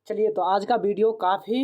चलिए, तो आज का वीडियो काफ़ी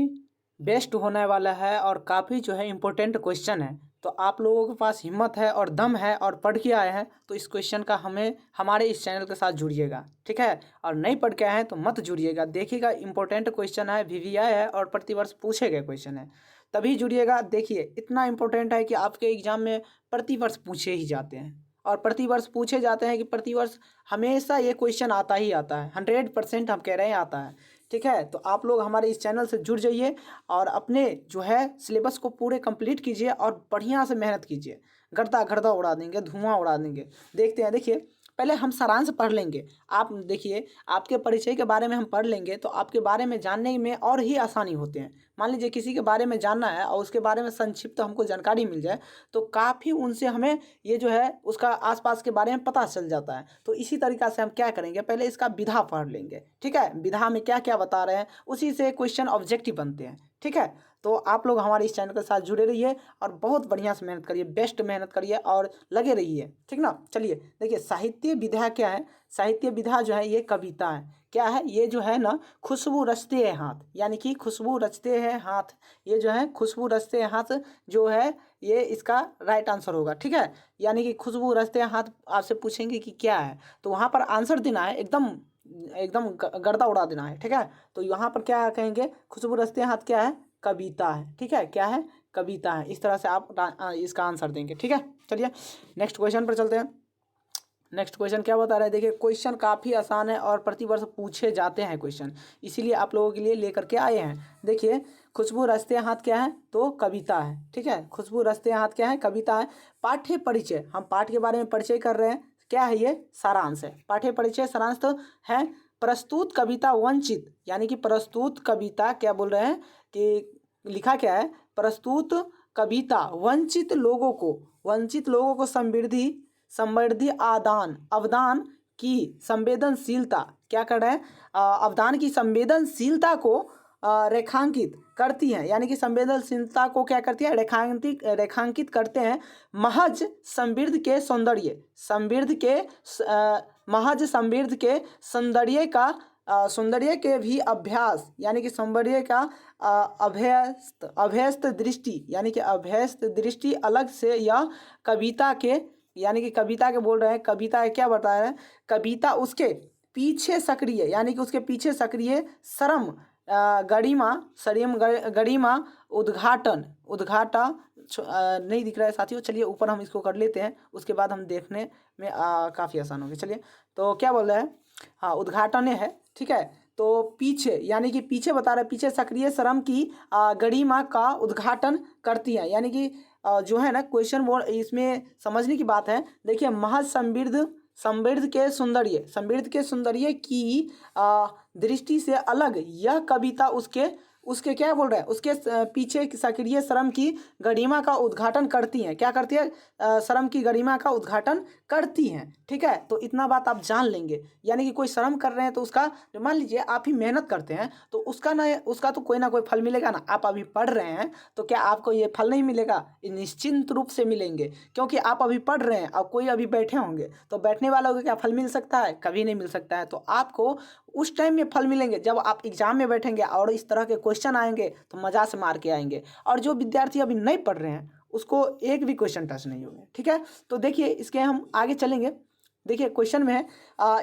बेस्ट होने वाला है और काफ़ी जो है इम्पोर्टेंट क्वेश्चन है। तो आप लोगों के पास हिम्मत है और दम है और पढ़ के आए हैं तो इस क्वेश्चन का हमारे इस चैनल के साथ जुड़िएगा, ठीक है। और नहीं पढ़ के आए हैं तो मत जुड़िएगा, देखिएगा इम्पोर्टेंट क्वेश्चन है, वीवीआई है और प्रतिवर्ष पूछे गए क्वेश्चन है, तभी जुड़िएगा। देखिए इतना इम्पोर्टेंट है कि आपके एग्जाम में प्रतिवर्ष पूछे ही जाते हैं और प्रतिवर्ष पूछे जाते हैं कि प्रतिवर्ष हमेशा ये क्वेश्चन आता ही आता है, 100% हम कह रहे हैं आता है, ठीक है। तो आप लोग हमारे इस चैनल से जुड़ जाइए और अपने जो है सिलेबस को पूरे कंप्लीट कीजिए और बढ़िया से मेहनत कीजिए। गर्दा गर्दा उड़ा देंगे, धुआं उड़ा देंगे। देखते हैं, देखिए पहले हम सारांश पढ़ लेंगे। आप देखिए, आपके परिचय के बारे में हम पढ़ लेंगे तो आपके बारे में जानने में और ही आसानी होते हैं। मान लीजिए किसी के बारे में जानना है और उसके बारे में संक्षिप्त हमको जानकारी मिल जाए तो काफ़ी उनसे हमें ये जो है उसका आसपास के बारे में पता चल जाता है। तो इसी तरीक़ा से हम क्या करेंगे, पहले इसका विधा पढ़ लेंगे, ठीक है। विधा में क्या क्या बता रहे हैं उसी से क्वेश्चन ऑब्जेक्टिव बनते हैं, ठीक है। तो आप लोग हमारे इस चैनल के साथ जुड़े रहिए और बहुत बढ़िया से मेहनत करिए, बेस्ट मेहनत करिए और लगे रहिए, ठीक ना। चलिए देखिए, साहित्य विधा क्या है। साहित्य विधा जो है ये कविता है। क्या है ये जो है ना, खुशबू रचते हैं हाथ, यानी कि खुशबू रचते हैं हाथ, ये जो है खुशबू रचते हैं हाथ जो है ये इसका राइट आंसर होगा, ठीक है। यानी कि खुशबू रचते हैं हाथ आपसे पूछेंगे कि क्या है तो वहाँ पर आंसर देना है, एकदम एकदम गर्दा उड़ा देना है, ठीक है। तो यहाँ पर क्या कहेंगे, खुशबू रचते हैं हाथ क्या है, कविता है, ठीक है। क्या है, कविता है। इस तरह से आप इसका आंसर देंगे, ठीक है। चलिए नेक्स्ट क्वेश्चन पर चलते हैं। नेक्स्ट क्वेश्चन क्या बता रहा है, देखिए क्वेश्चन काफ़ी आसान है और प्रतिवर्ष पूछे जाते हैं क्वेश्चन, इसीलिए आप लोगों के लिए लेकर के आए हैं। देखिए खुशबू रचते हाथ क्या है, तो कविता है, ठीक है। खुशबू रचते हाथ क्या है, कविता है। पाठ्य परिचय, हम पाठ के बारे में परिचय कर रहे हैं, क्या है ये, सारांश है। पाठ्य परिचय सारांश तो है प्रस्तुत कविता वंचित, यानी कि प्रस्तुत कविता क्या बोल रहे हैं कि लिखा क्या है, प्रस्तुत कविता वंचित लोगों को समृद्धि आदान अवदान की संवेदनशीलता, क्या कर रहे हैं, अवदान की संवेदनशीलता को रेखांकित करती है, यानी कि संवेदनशीलता को क्या करती है, रेखांकित करते हैं। महज समृद्ध के सौंदर्य के भी अभ्यास, यानी कि सौंदर्य का अभ्यस्त दृष्टि, यानी कि अभ्यस्त दृष्टि अलग से यह कविता के, यानी कि कविता के बोल रहे हैं, कविता क्या बता रहे हैं, कविता उसके पीछे सक्रिय, यानी कि उसके पीछे सक्रिय श्रम गरिमा उद्घाटा नहीं दिख रहा है साथियों। चलिए ऊपर हम इसको कर लेते हैं, उसके बाद हम देखने में काफ़ी आसान होगी। चलिए तो क्या बोल रहे हैं, हाँ उद्घाटन है, ठीक है। तो पीछे, यानी कि पीछे बता रहे हैं, पीछे सक्रिय श्रम की गरिमा का उद्घाटन करती है, यानी कि जो है ना क्वेश्चन वो इसमें समझने की बात है। देखिए महज समृद्ध के सौंदर्य की दृष्टि से अलग यह कविता उसके क्या बोल रहे हैं, उसके पीछे सक्रिय श्रम की गरिमा का उद्घाटन करती हैं। क्या करती है, श्रम की गरिमा का उद्घाटन करती हैं, ठीक है। तो इतना बात आप जान लेंगे, यानी कि कोई श्रम कर रहे हैं तो उसका, मान लीजिए आप ही मेहनत करते हैं तो उसका तो कोई ना कोई फल मिलेगा ना। आप अभी पढ़ रहे हैं तो क्या आपको ये फल नहीं मिलेगा, निश्चिंत रूप से मिलेंगे, क्योंकि आप अभी पढ़ रहे हैं और कोई अभी बैठे होंगे तो बैठने वालों को क्या फल मिल सकता है, कभी नहीं मिल सकता है। तो आपको उस टाइम में फल मिलेंगे जब आप एग्जाम में बैठेंगे और इस तरह के क्वेश्चन आएंगे तो मज़ा से मार के आएंगे। और जो विद्यार्थी अभी नहीं पढ़ रहे हैं उसको एक भी क्वेश्चन टच नहीं होंगे, ठीक है। तो देखिए इसके हम आगे चलेंगे। देखिए क्वेश्चन में है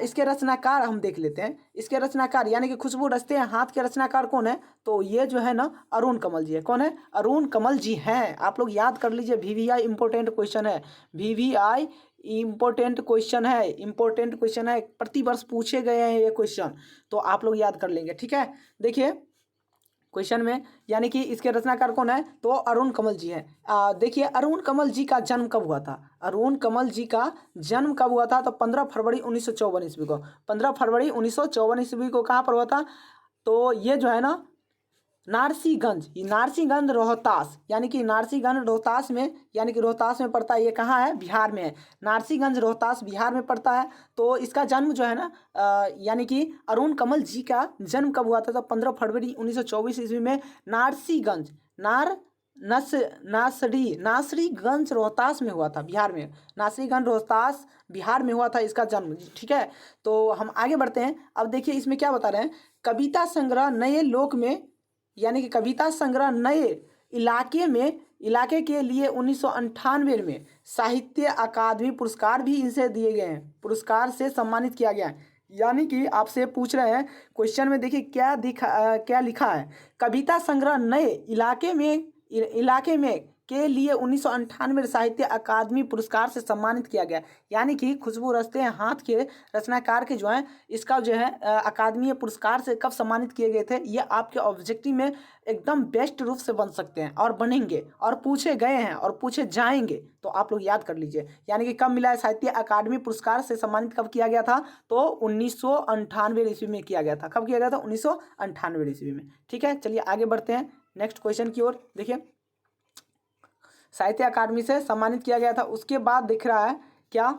इसके रचनाकार हम देख लेते हैं। इसके रचनाकार यानी कि खुशबू रचते हैं हाथ के रचनाकार कौन है, तो ये जो है ना अरुण कमल जी है। कौन है, अरुण कमल जी हैं। आप लोग याद कर लीजिए, वीवीआई इंपॉर्टेंट क्वेश्चन है, वीवीआई इंपॉर्टेंट क्वेश्चन है, प्रतिवर्ष पूछे गए हैं ये क्वेश्चन, तो आप लोग याद कर लेंगे, ठीक है। देखिए क्वेश्चन में, यानी कि इसके रचनाकार कौन है, तो अरुण कमल जी हैं। देखिए अरुण कमल जी का जन्म कब हुआ था, अरुण कमल जी का जन्म कब हुआ था, तो 15 फरवरी 1954 ईस्वी को। 15 फरवरी 1954 ईस्वी को कहाँ पर हुआ था, तो ये जो है ना नारसीगंज रोहतास, यानी कि नारसीगंज रोहतास में, यानी कि रोहतास में पड़ता है। ये कहाँ है, बिहार में है। नारसीगंज रोहतास बिहार में पड़ता है। तो इसका जन्म जो है ना यानी कि अरुण कमल जी का जन्म कब हुआ था, तो 15 फरवरी 1924 ईस्वी में नारसीगंज नासरीगंज रोहतास में हुआ था, बिहार में। नासरीगंज रोहतास बिहार में हुआ था इसका जन्म, ठीक है। तो हम आगे बढ़ते हैं। अब देखिए इसमें क्या बता रहे हैं कविता संग्रह नए लोक में, यानी कि कविता संग्रह नए इलाके के लिए 1998 में साहित्य अकादमी पुरस्कार भी इनसे दिए गए हैं, पुरस्कार से सम्मानित किया गया है। यानी कि आपसे पूछ रहे हैं क्वेश्चन में, देखिए क्या लिखा है, कविता संग्रह नए इलाके में के लिए 1998 साहित्य अकादमी पुरस्कार से सम्मानित किया गया। यानी कि खुशबू रस्ते हाथ के रचनाकार के जो है इसका जो है अकादमी पुरस्कार से कब सम्मानित किए गए थे, ये आपके ऑब्जेक्टिव में एकदम बेस्ट रूप से बन सकते हैं और बनेंगे और पूछे गए हैं और पूछे जाएंगे, तो आप लोग याद कर लीजिए। यानी कि कब मिला है साहित्य अकादमी पुरस्कार से सम्मानित कब किया गया था, तो 1998 ईस्वी में किया गया था। कब किया गया था? 1998 ईस्वी में। ठीक है, चलिए आगे बढ़ते हैं नेक्स्ट क्वेश्चन की ओर। देखिए साहित्य अकादमी से सम्मानित किया गया था, उसके बाद दिख रहा है क्या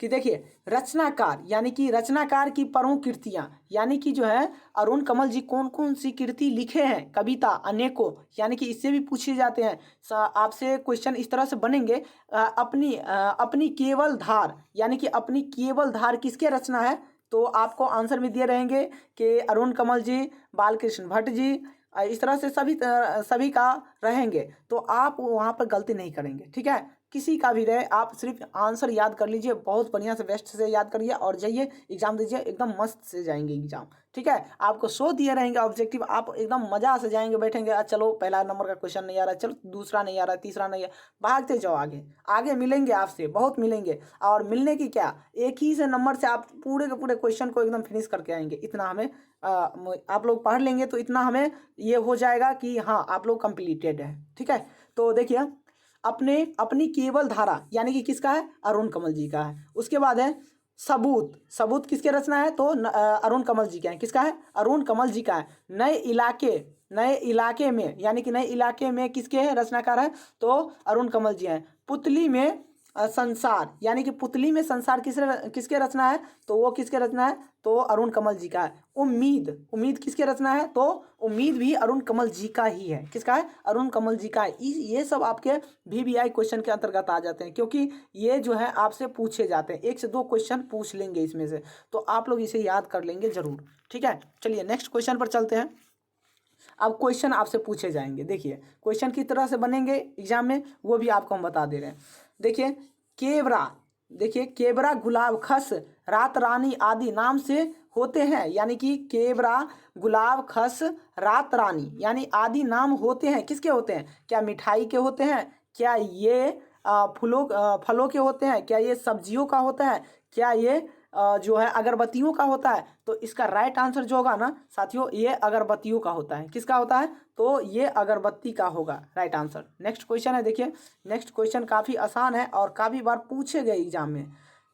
कि देखिए रचनाकार, यानी कि रचनाकार की प्रमुख कृतियां, यानी कि जो है अरुण कमल जी कौन कौन सी कृति लिखे हैं, कविता अनेकों, यानी कि इससे भी पूछे जाते हैं आपसे क्वेश्चन इस तरह से बनेंगे। अपनी केवल धार, यानी कि अपनी केवल धार किसके रचना है, तो आपको आंसर में दिए रहेंगे कि अरुण कमल जी, बालकृष्ण भट्ट जी, इस तरह से सभी का रहेंगे, तो आप वहाँ पर गलती नहीं करेंगे। ठीक है, किसी का भी रहे, आप सिर्फ आंसर याद कर लीजिए, बहुत बढ़िया से बेस्ट से याद करिए और जाइए एग्जाम दीजिए, एकदम मस्त से जाएंगे एग्जाम। ठीक है, आपको 100 दिए रहेंगे ऑब्जेक्टिव, आप एकदम मजा से जाएंगे, बैठेंगे, चलो पहला नंबर का क्वेश्चन नहीं आ रहा, चलो दूसरा नहीं आ रहा, तीसरा नहीं है, भागते जाओ आगे आगे, मिलेंगे आपसे बहुत मिलेंगे। और मिलने की क्या, एक ही से नंबर से आप पूरे के पूरे क्वेश्चन को एकदम फिनिश करके आएंगे, इतना हमें आप लोग पढ़ लेंगे तो इतना हमें ये हो जाएगा कि हाँ आप लोग कंप्लीटेड है। ठीक है, तो देखिए अपनी केवल धारा, यानी कि किसका है, अरुण कमल जी का है। उसके बाद है सबूत किसके रचना है, तो अरुण कमल जी का है। किसका है, अरुण कमल जी का है। नए इलाके में, यानी कि नए इलाके में किसके है रचनाकार है, तो अरुण कमल जी हैं। पुतली में संसार, यानी कि पुतली में संसार किसके रचना है, तो वो किसके रचना है, तो अरुण कमल जी का है। उम्मीद किसके रचना है, तो उम्मीद भी अरुण कमल जी का ही है। किसका है, अरुण कमल जी का है। ये सब आपके VVI क्वेश्चन के अंतर्गत आ जाते हैं, क्योंकि ये जो है आपसे पूछे जाते हैं, 1 से 2 क्वेश्चन पूछ लेंगे इसमें से, तो आप लोग इसे याद कर लेंगे जरूर। ठीक है, चलिए नेक्स्ट क्वेश्चन पर चलते हैं। अब क्वेश्चन आपसे पूछे जाएंगे, देखिए क्वेश्चन किस तरह से बनेंगे एग्जाम में, वो भी आपको हम बता दे रहे हैं। देखिए केवरा गुलाब खस रात रानी आदि नाम से होते हैं, यानी कि केवरा गुलाब खस रात रानी यानी आदि नाम होते हैं। किसके होते हैं, क्या मिठाई के होते हैं, क्या ये फलों के होते हैं, क्या ये सब्जियों का होता है, क्या ये जो है अगरबत्तियों का होता है, तो इसका राइट आंसर जो होगा ना साथियों, ये अगरबत्तियों का होता है। किसका होता है, तो ये अगरबत्ती का होगा राइट आंसर। नेक्स्ट क्वेश्चन है, देखिए नेक्स्ट क्वेश्चन काफ़ी आसान है और काफ़ी बार पूछे गए एग्जाम में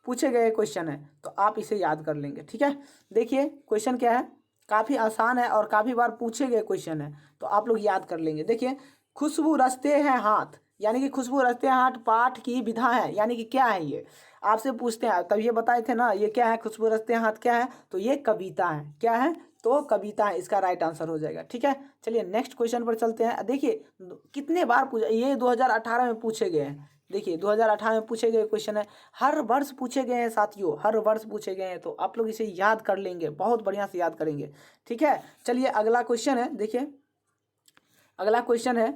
पूछे गए क्वेश्चन है, तो आप इसे याद कर लेंगे। ठीक है, देखिए क्वेश्चन क्या है, काफ़ी आसान है और काफ़ी बार पूछे गए क्वेश्चन है, तो आप लोग याद कर लेंगे। देखिए खुशबू रचते हैं हाथ, यानी कि खुशबू रचते हैं हाथ पाठ की विधा है, यानी कि क्या है ये आपसे पूछते हैं, तब ये बताए थे ना ये क्या है, खुशबू रचते हैं हाथ क्या है, तो ये कविता है। क्या है, तो कविता है, इसका राइट आंसर हो जाएगा। ठीक है, चलिए नेक्स्ट क्वेश्चन पर चलते हैं। देखिए कितने बार पूछा, ये 2018 में पूछे गए हैं। देखिए 2018 में पूछे गए क्वेश्चन है, हर वर्ष पूछे गए हैं साथियों, हर वर्ष पूछे गए हैं, तो आप लोग इसे याद कर लेंगे, बहुत बढ़िया से याद करेंगे। ठीक है, चलिए अगला क्वेश्चन है। देखिए अगला क्वेश्चन है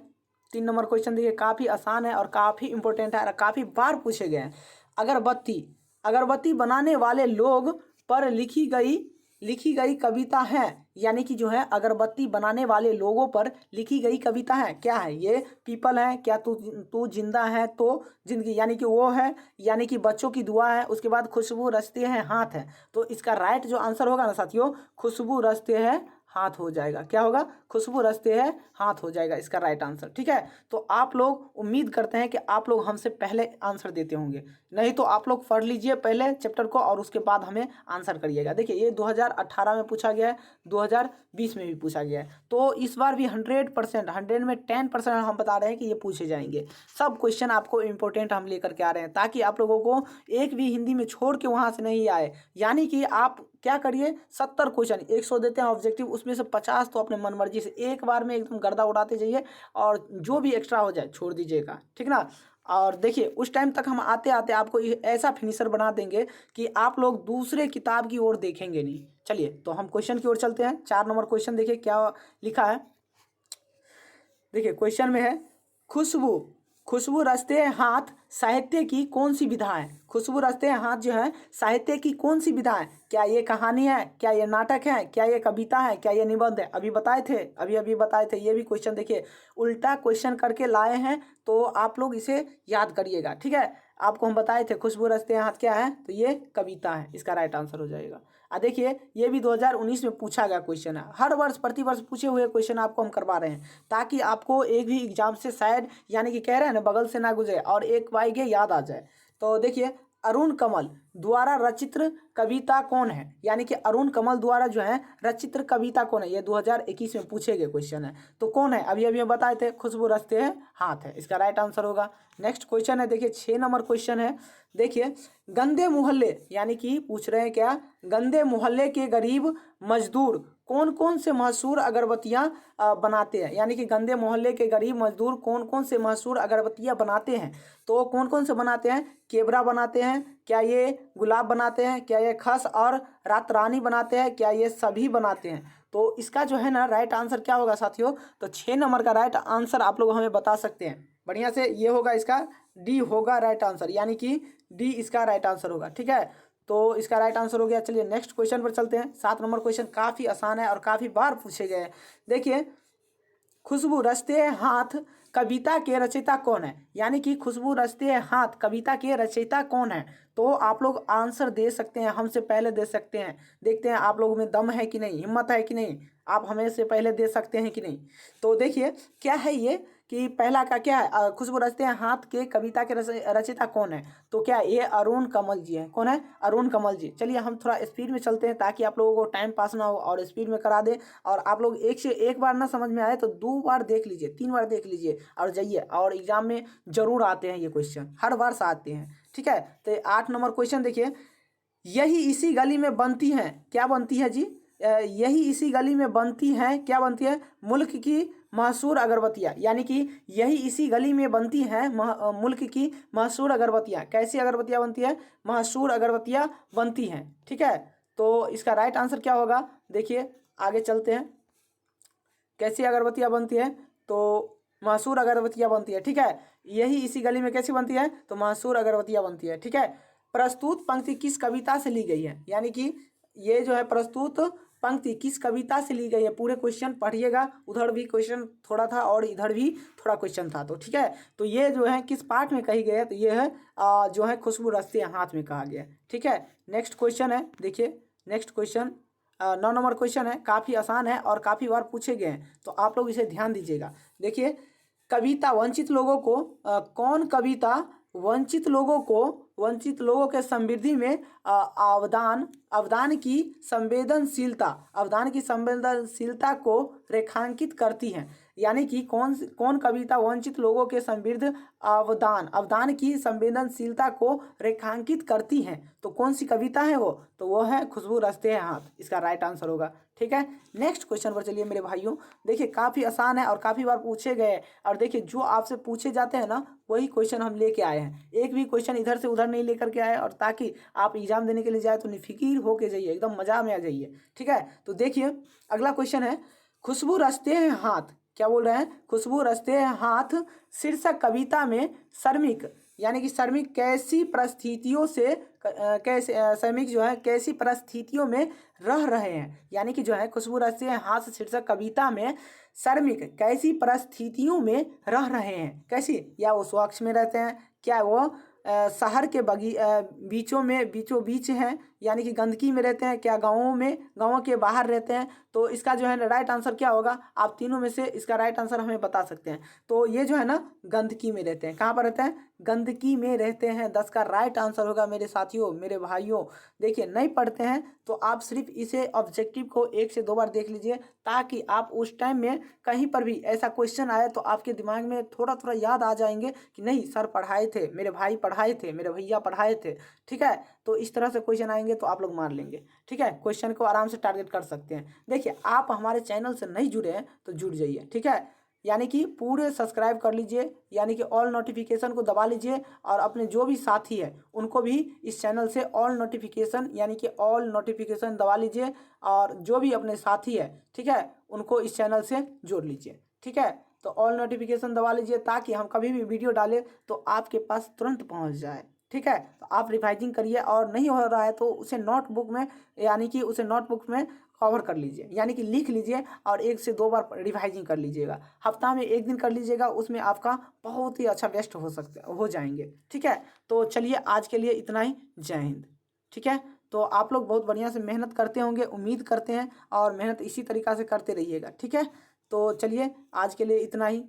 3 नंबर क्वेश्चन, देखिए काफ़ी आसान है और काफ़ी इंपॉर्टेंट है और काफ़ी बार पूछे गए हैं। अगरबत्ती बनाने वाले लोग पर लिखी गई कविता है, यानी कि जो है अगरबत्ती बनाने वाले लोगों पर लिखी गई कविता है। क्या है ये, पीपल है, क्या तू जिंदा है तो जिंदगी, यानी कि वो है, यानी कि बच्चों की दुआ है, उसके बाद खुशबू रचते हैं हाथ है, तो इसका राइट जो आंसर होगा ना साथियों, खुशबू रचते हैं हाथ हो जाएगा। क्या होगा, खुशबू रचते हैं हाथ हो जाएगा इसका राइट आंसर। ठीक है, तो आप लोग उम्मीद करते हैं कि आप लोग हमसे पहले आंसर देते होंगे, नहीं तो आप लोग पढ़ लीजिए पहले चैप्टर को और उसके बाद हमें आंसर करिएगा। देखिए ये 2018 में पूछा गया है, 2020 में भी पूछा गया है, तो इस बार भी 100% 100 में 10% हम बता रहे हैं कि ये पूछे जाएंगे। सब क्वेश्चन आपको इंपॉर्टेंट हम लेकर के आ रहे हैं, ताकि आप लोगों को एक भी हिंदी में छोड़ के वहाँ से नहीं आए। यानी कि आप क्या करिए, 70 क्वेश्चन 100 देते हैं ऑब्जेक्टिव, उसमें से 50 तो अपने मनमर्जी से एक बार में एकदम गर्दा उड़ाते जाइए, और जो भी एक्स्ट्रा हो जाए छोड़ दीजिएगा। ठीक ना, और देखिए उस टाइम तक हम आते आते आपको ऐसा फिनिशर बना देंगे कि आप लोग दूसरे किताब की ओर देखेंगे नहीं। चलिए तो हम क्वेश्चन की ओर चलते हैं। 4 नंबर क्वेश्चन देखिए क्या लिखा है। देखिए क्वेश्चन में है, खुशबू खुशबू रचते हाथ साहित्य की कौन सी विधा है। खुशबू रचते हाथ जो है साहित्य की कौन सी विधा है। क्या ये कहानी है, क्या ये नाटक है, क्या ये कविता है, क्या ये निबंध है। अभी बताए थे, अभी बताए थे। ये भी क्वेश्चन देखिए उल्टा क्वेश्चन करके लाए हैं, तो आप लोग इसे याद करिएगा। ठीक है, आपको हम बताए थे खुशबू रचते हाथ क्या है, तो ये कविता है, इसका राइट आंसर हो जाएगा। देखिए ये भी 2019 में पूछा गया क्वेश्चन है। हर वर्ष प्रतिवर्ष पूछे हुए क्वेश्चन आपको हम करवा रहे हैं, ताकि आपको एक भी एग्जाम से शायद, यानी कि कह रहे हैं ना, बगल से ना गुजरे और एक वाइगे याद आ जाए। तो देखिए अरुण कमल द्वारा रचित कविता कौन है, यानी कि अरुण कमल द्वारा जो है रचित कविता कौन है। ये 2021 में पूछे गए क्वेश्चन है, तो कौन है। अभी अभी बताए थे खुशबू रचते हैं हाथ है, इसका राइट आंसर होगा। नेक्स्ट क्वेश्चन है, देखिए 6 नंबर क्वेश्चन है। देखिए गंदे मोहल्ले, यानी कि पूछ रहे हैं क्या, गंदे मोहल्ले के गरीब मजदूर कौन कौन से मशहूर अगरबत्तियां बनाते हैं। यानी कि गंदे मोहल्ले के गरीब मजदूर कौन कौन से मशहूर अगरबत्तियां बनाते हैं। तो कौन कौन से बनाते हैं, केवड़ा बनाते हैं, क्या ये गुलाब बनाते हैं, क्या ये खस और रात रानी बनाते हैं, क्या ये सभी बनाते हैं। तो इसका जो है ना राइट आंसर क्या होगा साथियों, तो 6 नंबर का राइट आंसर आप लोग हमें बता सकते हैं बढ़िया से। ये होगा इसका डी होगा राइट आंसर, यानी कि डी इसका राइट आंसर होगा। ठीक है, तो इसका राइट आंसर हो गया। चलिए नेक्स्ट क्वेश्चन पर चलते हैं। 7 नंबर क्वेश्चन काफ़ी आसान है और काफ़ी बार पूछे गए हैं। देखिए खुशबू रचते हाथ कविता के रचयिता कौन है। यानी कि खुशबू रचते हाथ कविता के रचयिता कौन है। तो आप लोग आंसर दे सकते हैं, हमसे पहले दे सकते हैं। देखते हैं आप लोगों में दम है कि नहीं, हिम्मत है कि नहीं, आप हमें से पहले दे सकते हैं कि नहीं। तो देखिए क्या है ये कि पहला का क्या है, खुशबू रचते हाथ के कविता के रचयिता कौन है। तो क्या ये अरुण कमल जी है। कौन है, अरुण कमल जी। चलिए हम थोड़ा स्पीड में चलते हैं, ताकि आप लोगों को टाइम पास ना हो और स्पीड में करा दे। और आप लोग एक से एक बार ना समझ में आए तो 2 बार देख लीजिए, 3 बार देख लीजिए और जाइए। और एग्जाम में जरूर आते हैं ये क्वेश्चन, हर वर्ष आते हैं। ठीक है, तो 8 नंबर क्वेश्चन देखिए, यही इसी गली में बनती है, क्या बनती है जी, यही इसी गली में बनती हैं, क्या बनती है, मुल्क की मशहूर अगरबत्तियाँ। यानी कि यही इसी गली में बनती हैं मुल्क की मशहूर अगरबत्तियाँ। कैसी अगरबत्तियाँ बनती है, मशहूर अगरबत्तियाँ बनती हैं। ठीक है, तो इसका राइट आंसर क्या होगा, देखिए आगे चलते हैं। कैसी अगरबत्तियाँ बनती है, तो मशहूर अगरबत्तियाँ बनती है। ठीक है, यही इसी गली में कैसी बनती है, तो मशहूर अगरबत्तियाँ बनती है। ठीक है, प्रस्तुत पंक्ति किस कविता से ली गई है। यानी कि ये जो है प्रस्तुत पंक्ति किस कविता से ली गई है। पूरे क्वेश्चन पढ़िएगा, उधर भी क्वेश्चन थोड़ा था और इधर भी थोड़ा क्वेश्चन था। तो ठीक है, तो ये जो है किस पार्ट में कही गई है, तो ये है जो है खुशबू रचते हाथ में कहा गया है। ठीक है, नेक्स्ट क्वेश्चन है, देखिए नेक्स्ट क्वेश्चन 9 नंबर क्वेश्चन है। काफ़ी आसान है और काफ़ी बार पूछे गए हैं, तो आप लोग इसे ध्यान दीजिएगा। देखिए कविता वंचित लोगों को कौन कविता वंचित लोगों के समृद्धि में अवदान की संवेदनशीलता को रेखांकित करती है। यानी कि कौन कविता वंचित लोगों के समृद्ध अवदान की संवेदनशीलता को रेखांकित करती है। तो कौन सी कविता है वो, तो वो है खुशबू रचते हैं हाथ, इसका राइट आंसर होगा। ठीक है, नेक्स्ट क्वेश्चन पर चलिए मेरे भाइयों। देखिए काफ़ी आसान है और काफ़ी बार पूछे गए, और देखिए जो आपसे पूछे जाते हैं ना वही क्वेश्चन हम लेके आए हैं। एक भी क्वेश्चन इधर से उधर नहीं लेकर के आए, और ताकि आप एग्जाम देने के लिए जाए तो निफिकीर होके जाइए, एकदम मजा में आ जाइए। ठीक है, तो देखिए अगला क्वेश्चन है, खुशबू रचते हैं हाथ, क्या बोल रहे हैं, खुशबू रचते हैं हाथ शीर्षक कविता में श्रमिक, यानी कि श्रमिक कैसी परिस्थितियों से श्रमिक जो है कैसी परिस्थितियों में रह रहे हैं। यानी कि जो है खुशबू रचते हैं हाथ शीर्षक कविता में श्रमिक कैसी परिस्थितियों में रह रहे हैं। कैसी, या वो स्वच्छ में रहते हैं, क्या वो शहर के बीचों बीच हैं, यानी कि गंदगी में रहते हैं, क्या गाँवों के बाहर रहते हैं। तो इसका जो है ना राइट आंसर क्या होगा, आप तीनों में से इसका राइट आंसर हमें बता सकते हैं। तो ये जो है ना गंदगी में रहते हैं, कहाँ पर रहते हैं, गंदगी में रहते हैं। 10 का राइट आंसर होगा मेरे साथियों, मेरे भाइयों। देखिए नहीं पढ़ते हैं तो आप सिर्फ इसे ऑब्जेक्टिव को 1 से 2 बार देख लीजिए, ताकि आप उस टाइम में कहीं पर भी ऐसा क्वेश्चन आए तो आपके दिमाग में थोड़ा थोड़ा याद आ जाएंगे कि नहीं सर पढ़ाए थे, मेरे भाई पढ़ाए थे, मेरे भैया पढ़ाए थे। ठीक है, तो इस तरह से क्वेश्चन आएंगे तो आप लोग मार लेंगे। ठीक है, क्वेश्चन को आराम से टारगेट कर सकते हैं। देखिए आप हमारे चैनल से नहीं जुड़े हैं तो जुड़ जाइए। ठीक है, यानी कि पूरे सब्सक्राइब कर लीजिए, यानी कि ऑल नोटिफिकेशन को दबा लीजिए और अपने जो भी साथी है उनको भी इस चैनल से ऑल नोटिफिकेशन यानी कि ऑल नोटिफिकेशन दबा लीजिए और जो भी अपने साथी है, ठीक है, उनको इस चैनल से जोड़ लीजिए। ठीक है, तो ऑल नोटिफिकेशन दबा लीजिए ताकि हम कभी भी वीडियो डालें तो आपके पास तुरंत पहुंच जाए। ठीक है, तो आप रिवाइजिंग करिए और नहीं हो रहा है तो उसे नोटबुक में यानी कि उसे नोटबुक में कवर कर लीजिए, यानी कि लिख लीजिए और 1 से 2 बार रिवाइजिंग कर लीजिएगा। हफ्ता में 1 दिन कर लीजिएगा, उसमें आपका बहुत ही अच्छा बेस्ट हो जाएंगे। ठीक है, तो चलिए आज के लिए इतना ही। जय हिंद। ठीक है, तो आप लोग बहुत बढ़िया से मेहनत करते होंगे, उम्मीद करते हैं, और मेहनत इसी तरीक़ा से करते रहिएगा। ठीक है, तो चलिए आज के लिए इतना ही।